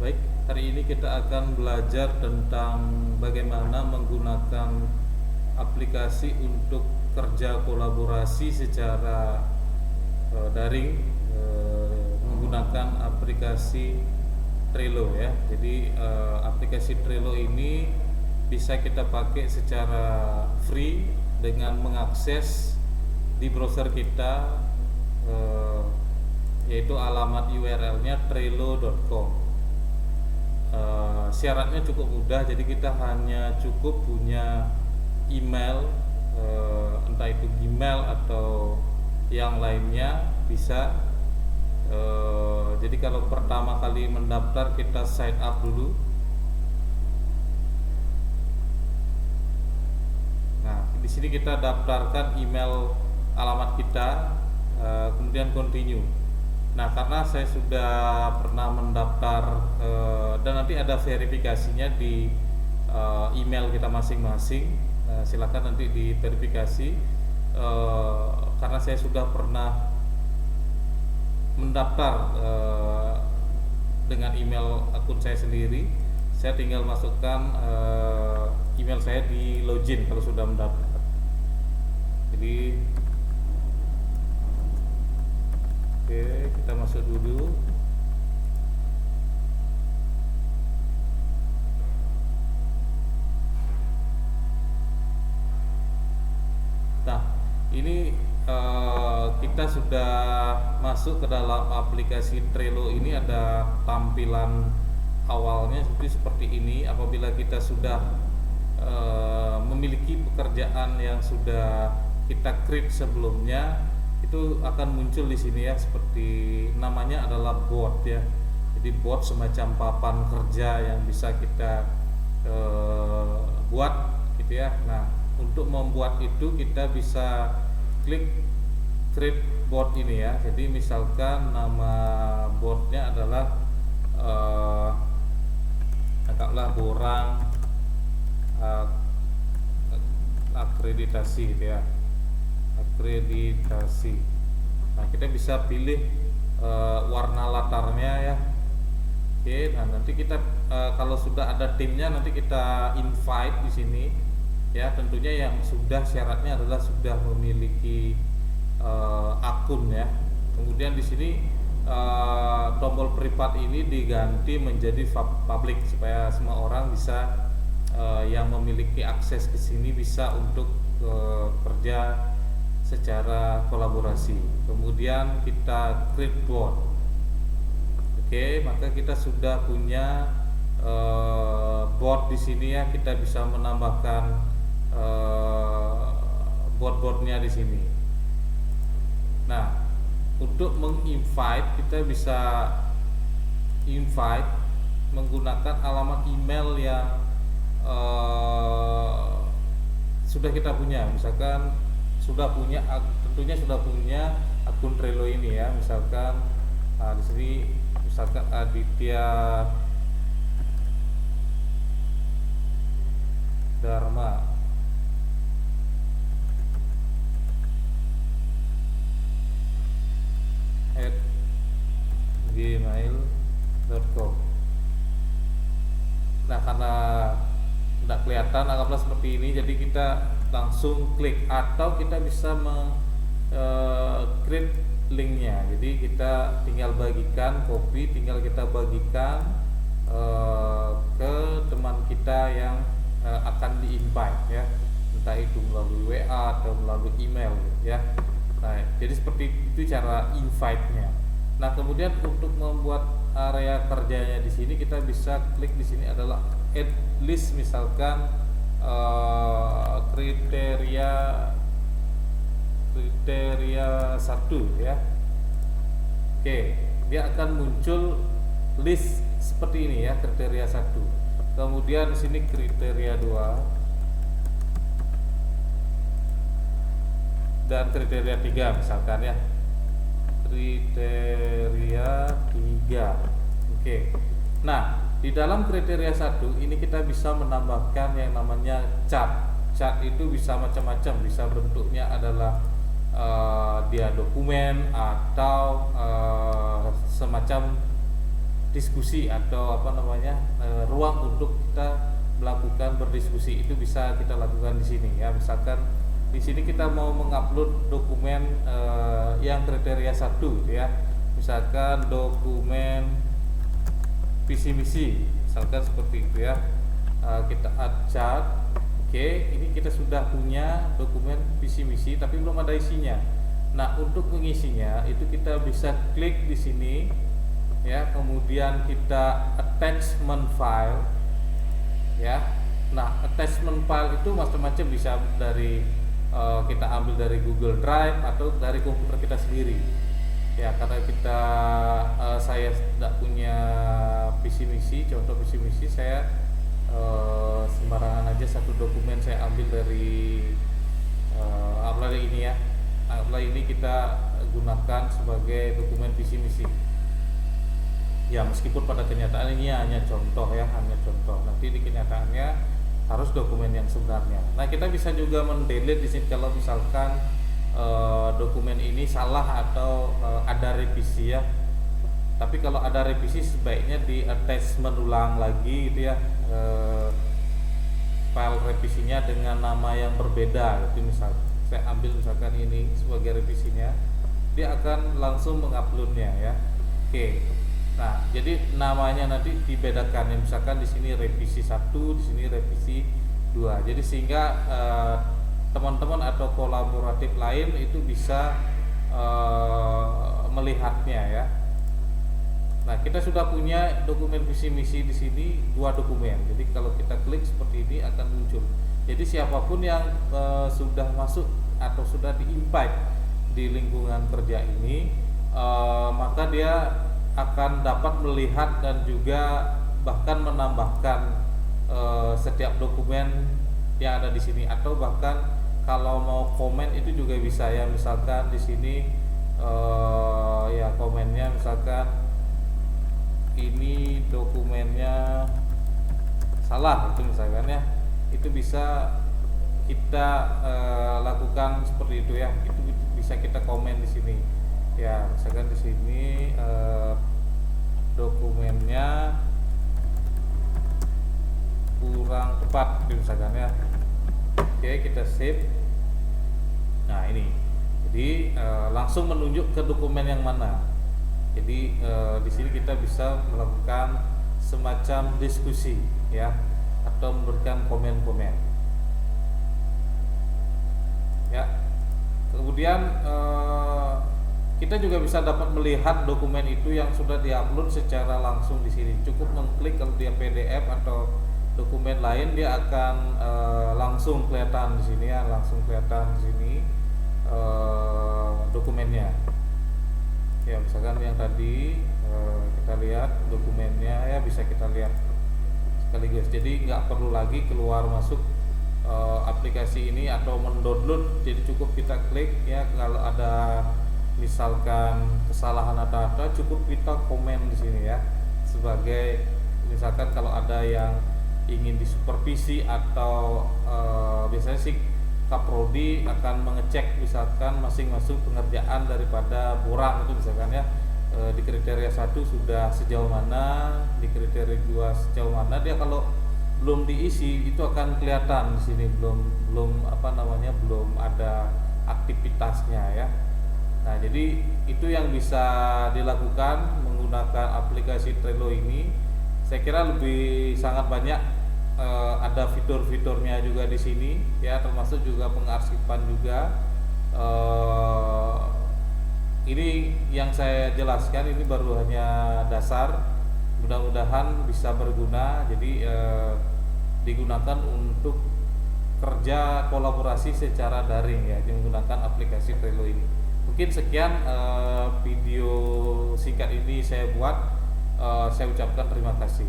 Baik, hari ini kita akan belajar tentang bagaimana menggunakan aplikasi untuk kerja kolaborasi secara daring, menggunakan aplikasi Trello ya. Jadi aplikasi Trello ini bisa kita pakai secara free dengan mengakses di browser kita, yaitu alamat URL-nya trello.com. Syaratnya cukup mudah, jadi kita hanya cukup punya email, entah itu Gmail atau yang lainnya bisa. Jadi kalau pertama kali mendaftar kita sign up dulu. Nah, di sini kita daftarkan email alamat kita, kemudian continue. Nah, karena saya sudah pernah mendaftar, dan nanti ada verifikasinya di email kita masing-masing. Silakan nanti diverifikasi, karena saya sudah pernah mendaftar dengan email akun saya sendiri. Saya tinggal masukkan email saya di login kalau sudah mendaftar. Jadi oke, kita masuk dulu. Nah, ini kita sudah masuk ke dalam aplikasi Trello. Ini ada tampilan awalnya seperti ini. Apabila kita sudah memiliki pekerjaan yang sudah kita create sebelumnya, itu akan muncul di sini ya, seperti namanya adalah bot ya. Jadi bot semacam papan kerja yang bisa kita buat gitu ya. Nah, untuk membuat itu kita bisa klik create bot ini ya. Jadi misalkan nama botnya adalah anggaplah Borang akreditasi gitu ya, akreditasi. Nah, kita bisa pilih warna latarnya ya. Oke, nah nanti kita kalau sudah ada timnya nanti kita invite di sini ya. Tentunya yang sudah, syaratnya adalah sudah memiliki akun ya. Kemudian di sini tombol privat ini diganti menjadi public supaya semua orang bisa, yang memiliki akses ke sini bisa untuk kerja secara kolaborasi. Kemudian kita create board. Oke, maka kita sudah punya board di sini ya. Kita bisa menambahkan board-boardnya di sini. Nah, untuk menginvite kita bisa invite menggunakan alamat email yang sudah kita punya. Misalkan tentunya sudah punya akun Trello ini ya. Misalkan di sini misalkan Aditya Dharma @gmail.com. Nah, karena tidak kelihatan, anggaplah seperti ini. Jadi kita langsung klik, atau kita bisa create linknya. Jadi kita tinggal bagikan, copy, tinggal kita bagikan ke teman kita yang akan di-invite ya, entah itu melalui WA atau melalui email gitu ya. Nah, jadi seperti itu cara invite-nya. Nah, kemudian untuk membuat area kerjanya di sini kita bisa klik di sini adalah add list, misalkan kriteria 1 ya. Oke, dia akan muncul list seperti ini ya, kriteria 1. Kemudian di sini kriteria 2 dan kriteria 3 misalkan ya. Kriteria 3. Oke. Nah, di dalam kriteria 1 ini kita bisa menambahkan yang namanya chart. Chart itu bisa macam-macam, bisa bentuknya adalah dia dokumen atau semacam diskusi atau apa namanya ruang untuk kita melakukan berdiskusi, itu bisa kita lakukan di sini ya. Misalkan di sini kita mau mengupload dokumen yang kriteria 1 gitu ya. Misalkan dokumen visi misi, misalkan seperti itu ya. Kita add chart. Oke, ini kita sudah punya dokumen visi misi tapi belum ada isinya. Nah, untuk mengisinya itu kita bisa klik di sini ya, kemudian kita attachment file ya. Nah, attachment file itu macam-macam, bisa dari kita ambil dari Google Drive atau dari komputer kita sendiri ya. Karena kita saya tidak punya visi misi, contoh visi misi, saya sembarangan aja satu dokumen saya ambil dari Outline ini ya. Outline ini kita gunakan sebagai dokumen visi misi ya, meskipun pada kenyataan ini hanya contoh ya, hanya contoh. Nanti di kenyataannya harus dokumen yang sebenarnya. Nah, kita bisa juga mendelete di sini kalau misalkan dokumen ini salah atau ada revisi ya. Tapi kalau ada revisi sebaiknya di attachment ulang lagi gitu ya, file revisinya dengan nama yang berbeda. Itu misal saya ambil misalkan ini sebagai revisinya, dia akan langsung menguploadnya ya. Oke. Nah, jadi namanya nanti dibedakan ya, misalkan di sini revisi 1, di sini revisi 2. Jadi sehingga teman-teman atau kolaboratif lain itu bisa melihatnya ya. Nah, kita sudah punya dokumen visi misi di sini 2 dokumen. Jadi kalau kita klik seperti ini akan muncul. Jadi siapapun yang sudah masuk atau sudah di-invite di lingkungan kerja ini, maka dia akan dapat melihat dan juga bahkan menambahkan setiap dokumen yang ada di sini, atau bahkan kalau mau komen itu juga bisa ya. Misalkan di sini ya komennya, misalkan ini dokumennya salah itu misalkan ya, itu bisa kita lakukan seperti itu ya. Itu bisa kita komen di sini ya. Misalkan di sini dokumennya kurang tepat gitu misalkan ya. Oke, kita save. Nah, ini jadi langsung menunjuk ke dokumen yang mana. Jadi di sini kita bisa melakukan semacam diskusi ya, atau memberikan komen-komen ya. Kemudian kita juga bisa dapat melihat dokumen itu yang sudah diupload secara langsung di sini. Cukup mengklik, kalau dia PDF atau dokumen lain dia akan langsung kelihatan di sini ya, langsung kelihatan di sini dokumennya. Ya, misalkan yang tadi kita lihat dokumennya ya, bisa kita lihat sekaligus. Jadi nggak perlu lagi keluar masuk aplikasi ini atau mendownload. Jadi cukup kita klik ya. Kalau ada misalkan kesalahan atau apa, cukup kita komen di sini ya. Sebagai misalkan kalau ada yang ingin disupervisi atau biasanya sih Kaprodi akan mengecek misalkan masing-masing pengerjaan daripada borang itu misalkan ya, di kriteria 1 sudah sejauh mana, di kriteria 2 sejauh mana. Dia kalau belum diisi itu akan kelihatan di sini belum ada aktivitasnya ya. Nah, jadi itu yang bisa dilakukan menggunakan aplikasi Trello ini. Saya kira lebih sangat banyak, ada fitur-fiturnya juga di sini ya, termasuk juga pengarsipan juga. Ini yang saya jelaskan ini baru hanya dasar, mudah-mudahan bisa berguna. Jadi digunakan untuk kerja kolaborasi secara daring ya, menggunakan aplikasi Trello ini. Mungkin sekian video singkat ini saya buat. Saya ucapkan terima kasih.